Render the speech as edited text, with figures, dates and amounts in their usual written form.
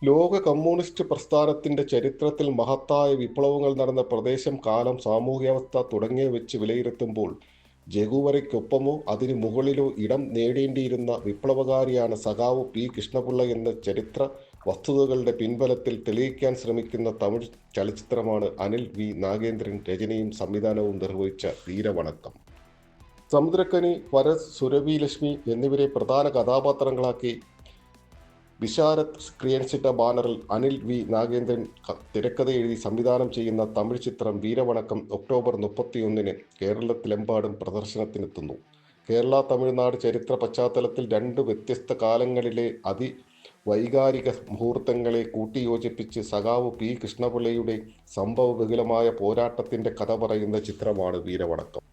ലോക കമ്മ്യൂണിസ്റ്റ് പ്രസ്ഥാനത്തിന്റെ ചരിത്രത്തിൽ മഹത്തായ വിപ്ലവങ്ങൾ നടന്ന പ്രദേശം, കാലം, സാമൂഹ്യാവസ്ഥ തുടങ്ങിയ വെച്ച് വിലയിരുത്തുമ്പോൾ ജഗുവരയ്ക്കൊപ്പമോ അതിനു മുകളിലോ ഇടം നേടേണ്ടിയിരുന്ന വിപ്ലവകാരിയാണ് സഖാവ് പി കൃഷ്ണപിള്ള എന്ന ചരിത്ര വസ്തുതകളുടെ പിൻബലത്തിൽ തെളിയിക്കാൻ ശ്രമിക്കുന്ന തമിഴ് ചലച്ചിത്രമാണ് അനിൽ വി നാഗേന്ദ്രൻ രചനയും സംവിധാനവും നിർവഹിച്ച വീരവണക്കം. സമുദ്രക്കനി, ഭരത്, സുരഭി ലക്ഷ്മി എന്നിവരെ പ്രധാന കഥാപാത്രങ്ങളാക്കി വിശാരത് ക്രിയേഷൻസിന്റെ ബാനറിൽ അനിൽ വി നാഗേന്ദ്രൻ തിരക്കഥ എഴുതി സംവിധാനം ചെയ്യുന്ന തമിഴ് ചിത്രം വീരവണക്കം ഒക്ടോബർ 31 കേരളത്തിലെമ്പാടും പ്രദർശനത്തിനെത്തുന്നു. കേരള തമിഴ്നാട് ചരിത്ര പശ്ചാത്തലത്തിൽ രണ്ട് വ്യത്യസ്ത കാലങ്ങളിലെ അതിവൈകാരിക മുഹൂർത്തങ്ങളെ കൂട്ടിയോജിപ്പിച്ച് സഖാവ് പി കൃഷ്ണപിള്ളയുടെ സംഭവബഹുലമായ പോരാട്ടത്തിന്റെ കഥ പറയുന്ന ചിത്രമാണ് വീരവണക്കം.